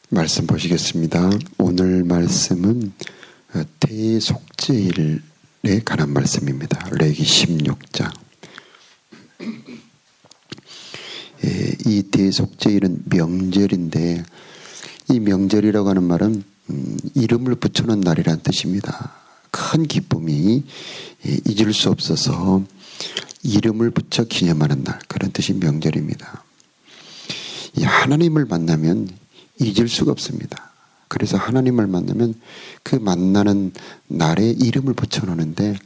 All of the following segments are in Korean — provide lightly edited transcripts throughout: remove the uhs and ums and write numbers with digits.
말씀 보시겠습니다. 오늘 말씀은 대속죄일에 관한 말씀입니다. 레기 16장. 이 대속죄일은 명절인데, 이 명절이라고 하는 말은 이름을 붙여놓은 날이라는 뜻입니다. 큰 기쁨이 잊을 수 없어서 이름을 붙여 기념하는 날, 그런 뜻이 명절입니다. 이 하나님을 만나면 잊을 수가 없습니다. 그래서 하나님을 만나면 그 만나는 날에 이름을 붙여놓는데,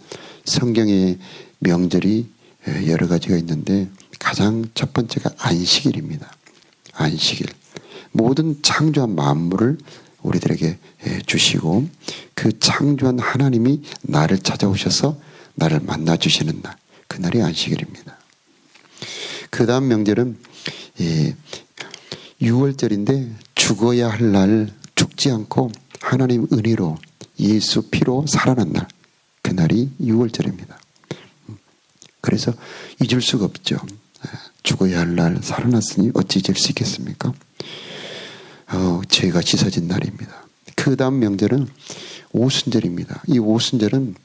성경에 명절이 여러 가지가 있는데 가장 첫 번째가 안식일입니다. 안식일. 모든 창조한 만물을 우리들에게 주시고, 그 창조한 하나님이 나를 찾아오셔서 나를 만나주시는 날, 그날이 안식일입니다. 그 다음 명절은 6월절인데, 죽어야 할 날 죽지 않고 하나님 은혜로 예수 피로 살아난 날, 그날이 6월절입니다. 그래서 잊을 수가 없죠. 죽어야 할 날 살아났으니 어찌 잊을 수 있겠습니까? 죄가 씻어진 날입니다. 그 다음 명절은 오순절입니다. 이 오순절은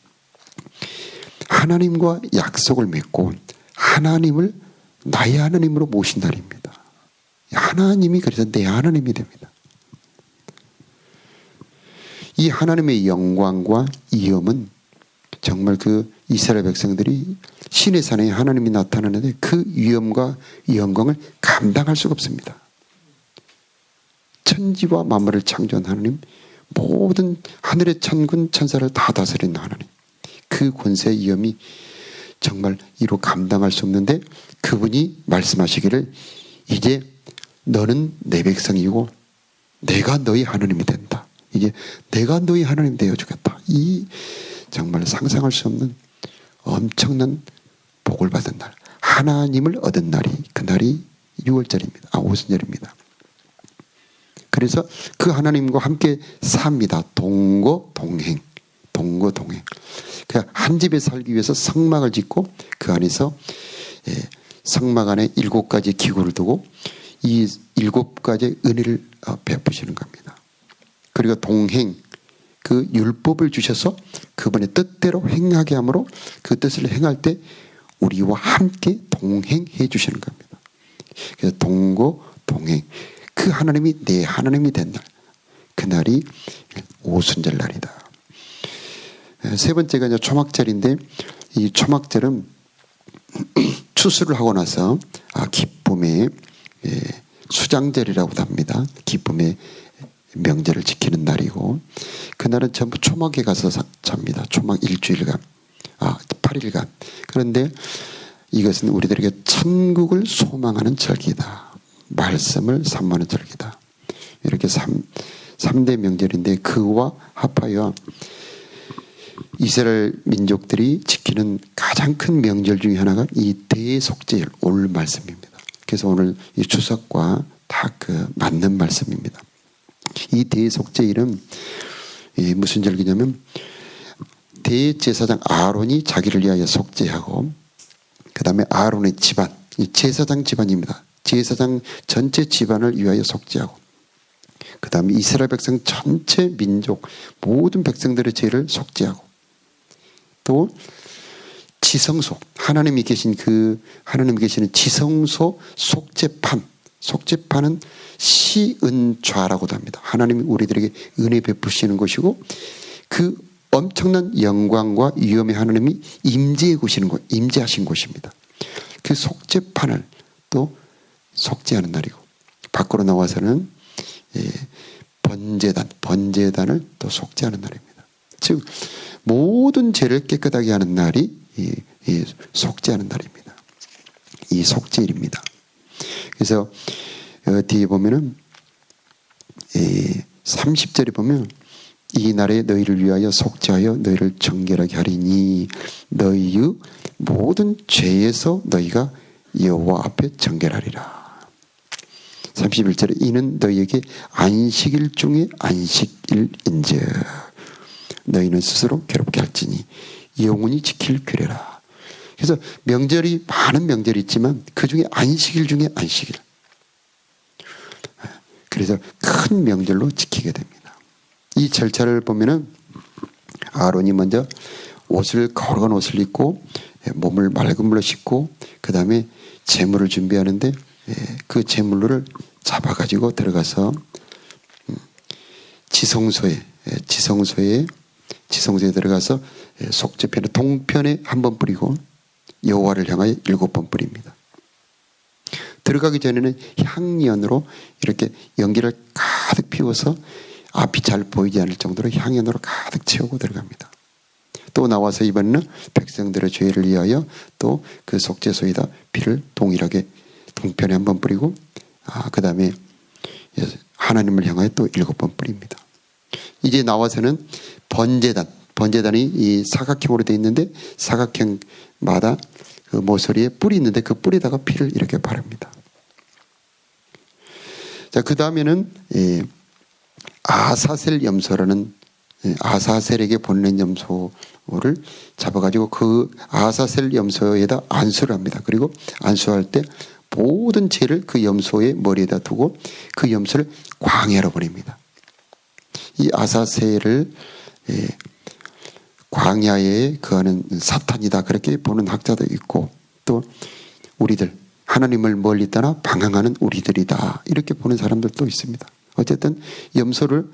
하나님과 약속을 맺고 하나님을 나의 하나님으로 모신 날입니다. 하나님이 그래서 내 하나님이 됩니다. 이 하나님의 영광과 위엄은 정말 그 이스라엘 백성들이 시내 산에 하나님이 나타나는데 그 위엄과 영광을 감당할 수가 없습니다. 천지와 만물을 창조한 하나님, 모든 하늘의 천군 천사를 다 다스리는 하나님, 그 권세의 위엄이 정말 이로 감당할 수 없는데, 그분이 말씀하시기를 이제 너는 내 백성이고 내가 너희 하나님이 된다. 이제 내가 너희 하나님 되어주겠다. 이 정말 상상할 수 없는 엄청난 복을 받은 날, 하나님을 얻은 날이, 그날이 6월절입니다. 오순절입니다. 그래서 그 하나님과 함께 삽니다. 동거동행. 동거동행. 그냥 한 집에 살기 위해서 성막을 짓고 그 안에서 성막 안에 7가지 기구를 두고 이 7가지의 은혜를 베푸시는 겁니다. 그리고 동행, 그 율법을 주셔서 그분의 뜻대로 행하게 함으로 그 뜻을 행할 때 우리와 함께 동행해 주시는 겁니다. 그래서 동거동행. 그 하나님이 내 하나님이 된 날, 그날이 오순절 날이다. 세 번째가 이제 초막절인데, 이 초막절은 추수를 하고 나서 기쁨의 수장절이라고도 합니다. 기쁨의 명절을 지키는 날이고, 그날은 전부 초막에 가서 잡니다. 초막 일주일간, 8일간. 그런데 이것은 우리들에게 천국을 소망하는 절기다. 말씀을 삼하는 절기다. 이렇게 3대 명절인데, 그와 합하여 이스라엘 민족들이 지키는 가장 큰 명절 중에 하나가 이 대속죄일, 올 말씀입니다. 그래서 오늘 이 추석과 다 맞는 말씀입니다. 이 대속죄일은 무슨 절기냐면, 대제사장 아론이 자기를 위하여 속죄하고, 그 다음에 아론의 집안, 이 제사장 집안입니다. 제사장 전체 집안을 위하여 속죄하고, 그 다음에 이스라엘 백성 전체 민족 모든 백성들의 죄를 속죄하고, 또 지성소, 하나님이 계신 하나님이 계시는 지성소 속죄판은 시은좌라고도 합니다. 하나님이 우리들에게 은혜 베푸시는 것이고, 그 엄청난 영광과 위엄의 하나님이 임재하신 곳입니다. 그 속죄판을 또 속죄하는 날이고, 밖으로 나와서는 번제단을 또 속죄하는 날입니다. 즉 모든 죄를 깨끗하게 하는 날이 속죄하는 날입니다. 이 속죄일입니다. 그래서 뒤에 보면은 30절에 보면, 이 날에 너희를 위하여 속죄하여 너희를 정결하게 하리니 너희의 모든 죄에서 너희가 여호와 앞에 정결하리라. 31절에 이는 너희에게 안식일 중에 안식일인즉 너희는 스스로 괴롭게 할지니 영원히 지킬 규례라. 그래서 명절이 많은 명절이 있지만 그 중에 안식일 중에 안식일. 그래서 큰 명절로 지키게 됩니다. 이 절차를 보면은 아론이 먼저 거룩한 옷을 입고 몸을 맑은 물로 씻고 그 다음에 제물을 준비하는데 그 제물로를 잡아가지고 들어가서 지성소에 들어가서 속죄편의 동편에 한 번 뿌리고 여호와를 향하여 7번 뿌립니다. 들어가기 전에는 향연으로 이렇게 연기를 가득 피워서 앞이 잘 보이지 않을 정도로 향연으로 가득 채우고 들어갑니다. 또 나와서 이번에는 백성들의 죄를 위하여 또 그 속죄소에다 피를 동일하게 동편에 한 번 뿌리고 그 다음에 하나님을 향하여 또 7번 뿌립니다. 이제 나와서는 번제단이 이 사각형으로 되어 있는데 사각형마다 그 모서리에 뿔이 있는데 그 뿔에다가 피를 이렇게 바릅니다. 자, 그 다음에는 아사셀 염소라는 아사셀에게 보낸 염소를 잡아가지고 그 아사셀 염소에다 안수를 합니다. 그리고 안수할 때 모든 죄를 그 염소의 머리에다 두고 그 염소를 광야로 보냅니다. 이 아사셀을 광야에 거하는 사탄이다 그렇게 보는 학자도 있고 또 우리들 하나님을 멀리 떠나 방황하는 우리들이다 이렇게 보는 사람들도 있습니다. 어쨌든 염소를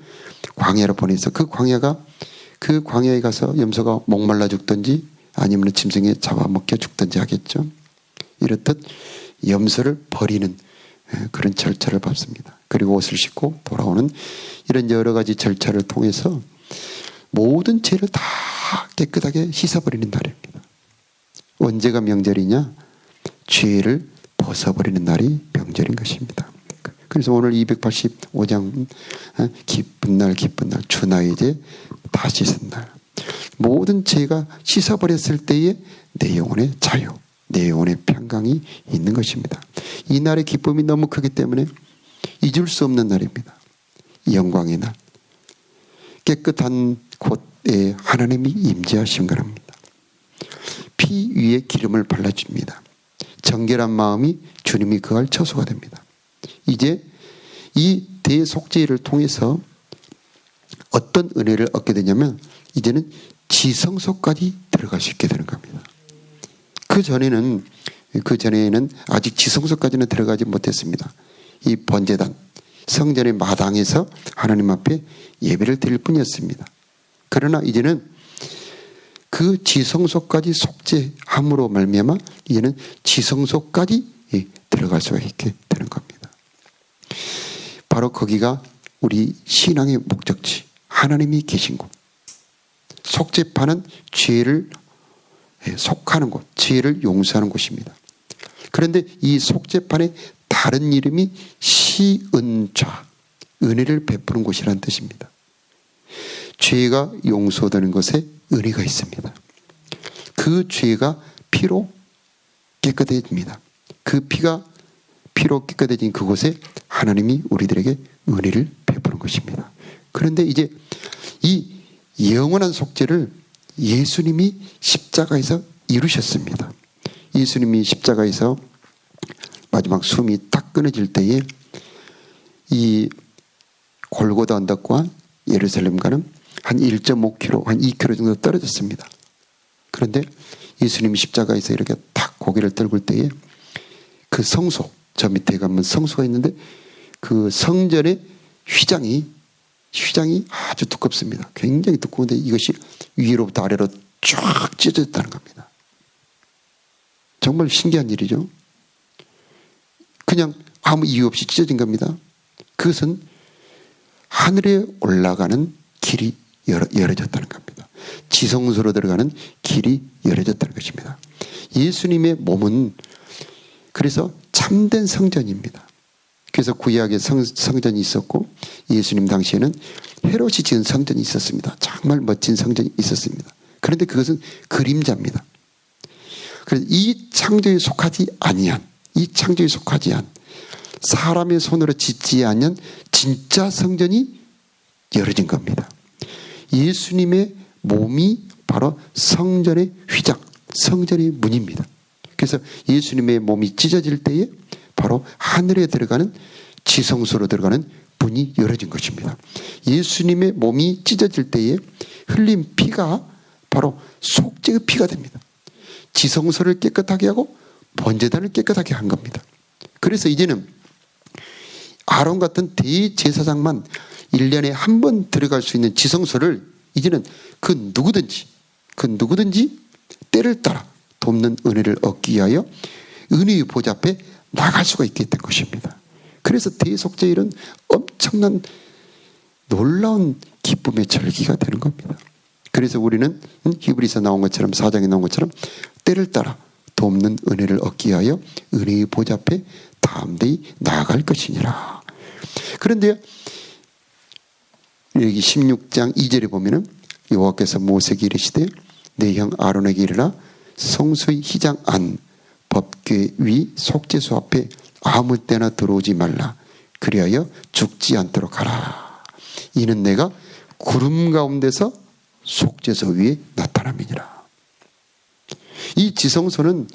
광야로 보내서 그 광야에 가서 염소가 목말라 죽든지 아니면 짐승에 잡아먹혀 죽든지 하겠죠. 이렇듯 염소를 버리는 그런 절차를 밟습니다. 그리고 옷을 씻고 돌아오는 이런 여러 가지 절차를 통해서 모든 죄를 다 깨끗하게 씻어버리는 날입니다. 언제가 명절이냐? 죄를 벗어버리는 날이 명절인 것입니다. 그래서 오늘 285장 기쁜 날 주나의 제 다 씻은 날. 모든 죄가 씻어버렸을 때에 내 영혼의 자유, 내 영혼의 평강이 있는 것입니다. 이 날의 기쁨이 너무 크기 때문에 잊을 수 없는 날입니다. 영광의 날. 깨끗한 곳에 하나님이 임재하신 거랍니다. 피 위에 기름을 발라줍니다. 정결한 마음이 주님이 거할 처소가 됩니다. 이제 이 대속죄를 통해서 어떤 은혜를 얻게 되냐면 이제는 지성소까지 들어갈 수 있게 되는 겁니다. 그 전에는 아직 지성소까지는 들어가지 못했습니다. 이 번제단 성전의 마당에서 하나님 앞에 예배를 드릴 뿐이었습니다. 그러나 이제는 그 지성소까지 속죄함으로 말미암아 이제는 지성소까지 들어갈 수가 있게 되는 겁니다. 바로 거기가 우리 신앙의 목적지, 하나님이 계신 곳. 속죄파는 죄를 속하는 곳, 죄를 용서하는 곳입니다. 그런데 이 속죄판의 다른 이름이 시은좌, 은혜를 베푸는 곳이라는 뜻입니다. 죄가 용서되는 것에 은혜가 있습니다. 그 죄가 피로 깨끗해집니다. 그 피로 깨끗해진 그곳에 하나님이 우리들에게 은혜를 베푸는 것입니다. 그런데 이제 이 영원한 속죄를 예수님이 십자가에서 이루셨습니다. 예수님이 십자가에서 마지막 숨이 딱 끊어질 때에 이 골고다 언덕과 예루살렘과는 한 1.5km, 한 2km 정도 떨어졌습니다. 그런데 예수님이 십자가에서 이렇게 딱 고개를 들고 때에 그 성소, 저 밑에 가면 성소가 있는데 그 성전의 휘장이 아주 두껍습니다. 굉장히 두꺼운데 이것이 위로부터 아래로 쫙 찢어졌다는 겁니다. 정말 신기한 일이죠. 그냥 아무 이유 없이 찢어진 겁니다. 그것은 하늘에 올라가는 길이 열어졌다는 겁니다. 지성소로 들어가는 길이 열어졌다는 것입니다. 예수님의 몸은 그래서 참된 성전입니다. 그래서 구약에 성전이 있었고 예수님 당시에는 헤롯이 지은 성전이 있었습니다. 정말 멋진 성전이 있었습니다. 그런데 그것은 그림자입니다. 그래서 이 창조에 속하지 아니한 사람의 손으로 짓지 않은 진짜 성전이 열어진 겁니다. 예수님의 몸이 바로 성전의 휘장, 성전의 문입니다. 그래서 예수님의 몸이 찢어질 때에 바로 하늘에 들어가는 지성소로 들어가는 문이 열어진 것입니다. 예수님의 몸이 찢어질 때에 흘린 피가 바로 속죄의 피가 됩니다. 지성소를 깨끗하게 하고 번제단을 깨끗하게 한 겁니다. 그래서 이제는 아론 같은 대제사장만 1년에 한 번 들어갈 수 있는 지성소를 이제는 그 누구든지 때를 따라 돕는 은혜를 얻기 위하여 은혜의 보좌 앞에 나갈 수가 있게 된 것입니다. 그래서 대속죄일은 엄청난 놀라운 기쁨의 절기가 되는 겁니다. 그래서 우리는 히브리서 나온 것처럼 4장에 나온 것처럼 때를 따라 돕는 은혜를 얻기 위하여 은혜의 보좌 앞에 담대히 나아갈 것이니라. 그런데 여기 16장 2절에 보면은 여호와께서 모세에게 이르시되 내 형 아론에게 이르라 성소의 휘장 안 법궤 위 속죄소 앞에 아무 때나 들어오지 말라. 그리하여 죽지 않도록 하라. 이는 내가 구름 가운데서 속죄소 위에 나타남이니라. 이 지성소는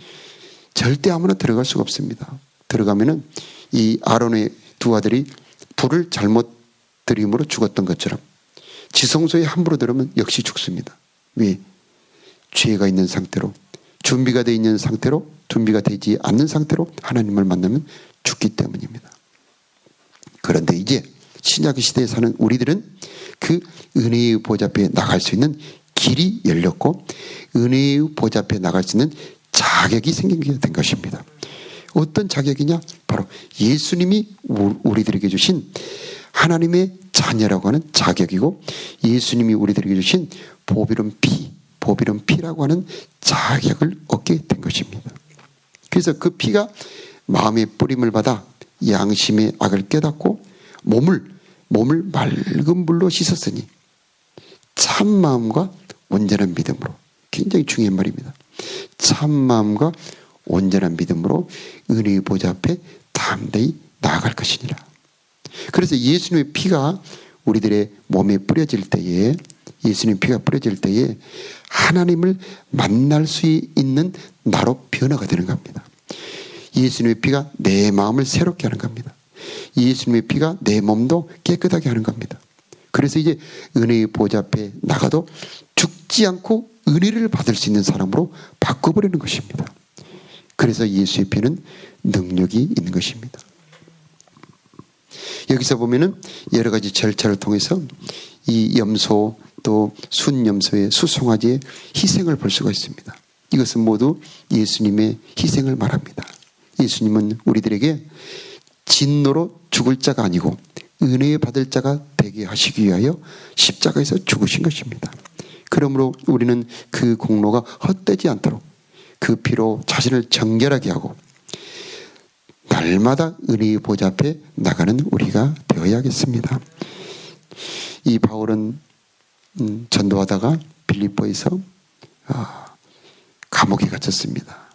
절대 아무나 들어갈 수가 없습니다. 들어가면은 이 아론의 두 아들이 불을 잘못 들임으로 죽었던 것처럼 지성소에 함부로 들어오면 역시 죽습니다. 왜? 죄가 있는 상태로, 준비가 되어 있는 상태로, 준비가 되지 않는 상태로 하나님을 만나면 죽기 때문입니다. 그런데 이제 신약 시대에 사는 우리들은 그 은혜의 보좌 앞에 나갈 수 있는 길이 열렸고 은혜의 보좌 앞에 나갈 수 있는 자격이 생기게 된 것입니다. 어떤 자격이냐? 바로 예수님이 우리들에게 주신 하나님의 자녀라고 하는 자격이고 예수님이 우리들에게 주신 보배로운 피라고 하는 자격을 얻게 된 것입니다. 그래서 그 피가 마음의 뿌림을 받아 양심의 악을 깨닫고 몸을 맑은 물로 씻었으니 참 마음과 온전한 믿음으로, 굉장히 중요한 말입니다. 참 마음과 온전한 믿음으로 은혜의 보좌 앞에 담대히 나아갈 것이니라. 그래서 예수님의 피가 우리들의 몸에 뿌려질 때에, 예수님의 피가 뿌려질 때에 하나님을 만날 수 있는 나로 변화가 되는 겁니다. 예수님의 피가 내 마음을 새롭게 하는 겁니다. 예수님의 피가 내 몸도 깨끗하게 하는 겁니다. 그래서 이제 은혜의 보좌 앞에 나가도 죽지 않고 은혜를 받을 수 있는 사람으로 바꿔버리는 것입니다. 그래서 예수의 피는 능력이 있는 것입니다. 여기서 보면은 여러 가지 절차를 통해서 이 염소 또 순염소의 수송아지의 희생을 볼 수가 있습니다. 이것은 모두 예수님의 희생을 말합니다. 예수님은 우리들에게 진노로 죽을 자가 아니고 은혜 받을 자가 되게 하시기 위하여 십자가에서 죽으신 것입니다. 그러므로 우리는 그 공로가 헛되지 않도록 그 피로 자신을 정결하게 하고 날마다 은혜의 보좌 앞에 나가는 우리가 되어야겠습니다. 이 바울은 전도하다가 빌립보에서 감옥에 갇혔습니다.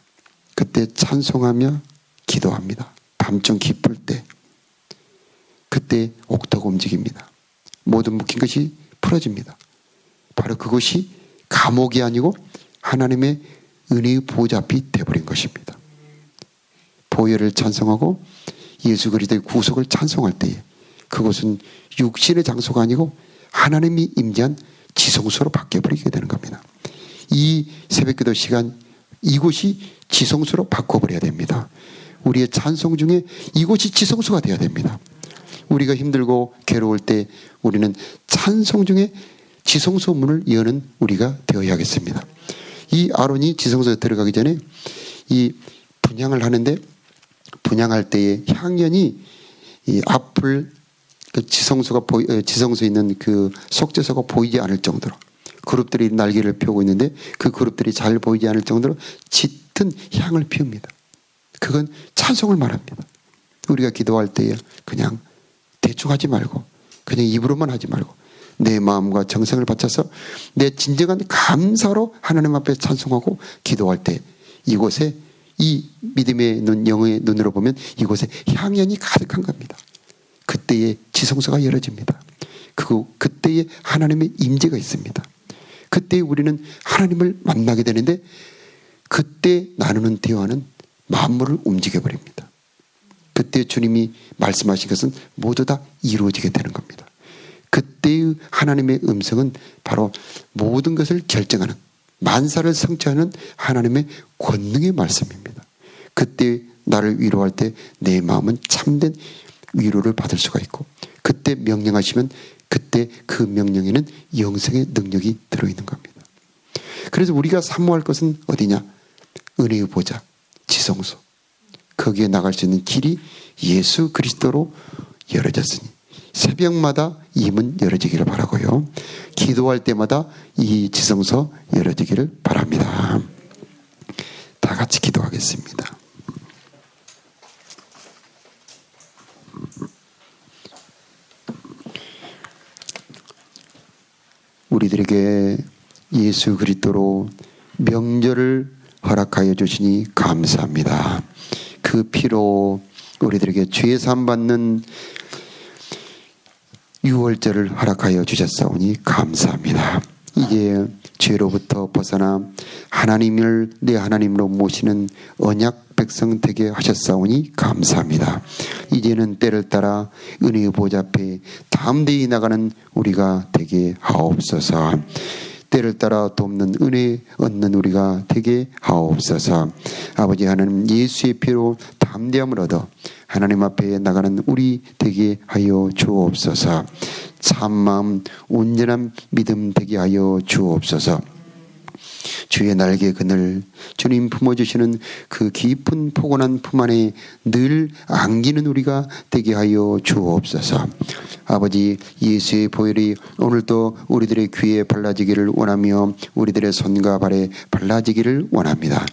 그때 찬송하며 기도합니다. 밤중 깊을 때 그때 옥토가 움직입니다. 모든 묶인 것이 풀어집니다. 바로 그것이 감옥이 아니고 하나님의 은혜의 보좌 앞이 되어버린 것입니다. 보혈을 찬송하고 예수 그리스도의 구속을 찬송할 때에 그것은 육신의 장소가 아니고 하나님이 임재한 지성소로 바뀌어버리게 되는 겁니다. 이 새벽기도 시간 이곳이 지성소로 바꿔버려야 됩니다. 우리의 찬송 중에 이곳이 지성소가 되어야 됩니다. 우리가 힘들고 괴로울 때 우리는 찬송 중에 지성소 문을 여는 우리가 되어야겠습니다. 이 아론이 지성소에 들어가기 전에 이 분향을 하는데 분향할 때에 향연이 이 앞을 그 지성소에 있는 그 속죄소가 보이지 않을 정도로 그룹들이 날개를 펴고 있는데 그 그룹들이 잘 보이지 않을 정도로 짙은 향을 피웁니다. 그건 찬송을 말합니다. 우리가 기도할 때에 그냥 대충 하지 말고 그냥 입으로만 하지 말고 내 마음과 정성을 바쳐서 내 진정한 감사로 하나님 앞에 찬송하고 기도할 때 이곳에 이 믿음의 눈, 영의 눈으로 보면 이곳에 향연이 가득한 겁니다. 그때에 지성소가 열어집니다. 그때에 하나님의 임재가 있습니다. 그때 우리는 하나님을 만나게 되는데 그때 나누는 대화는 만물을 움직여버립니다. 그때 주님이 말씀하신 것은 모두 다 이루어지게 되는 겁니다. 그때의 하나님의 음성은 바로 모든 것을 결정하는, 만사를 성취하는 하나님의 권능의 말씀입니다. 그때 나를 위로할 때 내 마음은 참된 위로를 받을 수가 있고, 그때 명령하시면 그때 그 명령에는 영생의 능력이 들어있는 겁니다. 그래서 우리가 사모할 것은 어디냐? 은혜의 보좌, 지성소. 거기에 나갈 수 있는 길이 예수 그리스도로 열어졌으니 새벽마다 이 문 열어지기를 바라고요. 기도할 때마다 이 지성소 열어지기를 바랍니다. 다 같이 기도하겠습니다. 우리들에게 예수 그리스도로 명절을 허락하여 주시니 감사합니다. 그 피로 우리들에게 죄 사함 받는 유월절을 허락하여 주셨사오니 감사합니다. 이제 죄로부터 벗어나 하나님을 내 하나님으로 모시는 언약 백성 되게 하셨사오니 감사합니다. 이제는 때를 따라 은혜의 보좌 앞에 담대히 나가는 우리가 되게 하옵소서. 때를 따라 돕는 은혜 얻는 우리가 되게 하옵소서. 아버지 하나님, 예수의 피로 담대함을 얻어 하나님 앞에 나가는 우리 되게 하여 주옵소서. 참마음 온전한 믿음 되게 하여 주옵소서. 주의 날개 그늘, 주님 품어주시는 그 깊은 포근한 품 안에 늘 안기는 우리가 되게 하여 주옵소서. 아버지, 예수의 보혈이 오늘도 우리들의 귀에 발라지기를 원하며 우리들의 손과 발에 발라지기를 원합니다.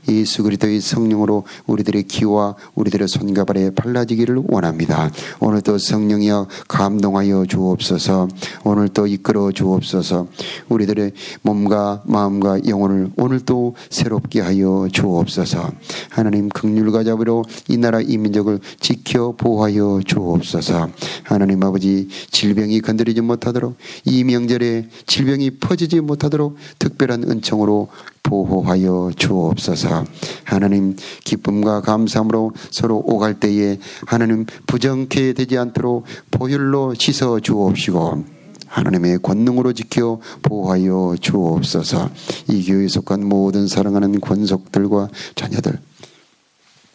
예수 그리스도의 성령으로 우리들의 귀와 우리들의 손과 발에 발라지기를 원합니다. 오늘도 성령이여 감동하여 주옵소서. 오늘도 이끌어 주옵소서. 우리들의 몸과 마음과 영혼을 오늘도 새롭게 하여 주옵소서. 하나님, 긍휼과 자비로 이 나라 이 민족을 지켜 보호하여 주옵소서. 하나님 아버지, 질병이 건드리지 못하도록, 이 명절에 질병이 퍼지지 못하도록 특별한 은총으로 보호하여 주옵소서. 하나님, 기쁨과 감사함으로 서로 오갈 때에 하나님 부정케 되지 않도록 보혈로 씻어 주옵시고 하나님의 권능으로 지켜 보호하여 주옵소서. 이 교회에 속한 모든 사랑하는 권속들과 자녀들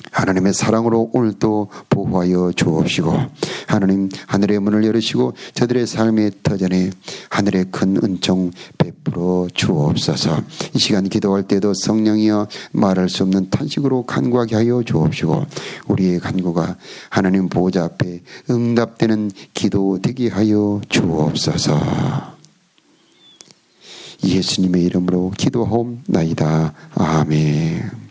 하나님의 사랑으로 오늘도 보호하여 주옵시고 하나님, 하늘의 문을 열으시고 저들의 삶의 터전에 하늘의 큰 은총 베풀어 주옵소서. 이 시간 기도할 때도 성령이여 말할 수 없는 탄식으로 간구하게 하여 주옵시고 우리의 간구가 하나님 보호자 앞에 응답되는 기도 되게 하여 주옵소서. 예수님의 이름으로 기도하옵나이다. 아멘.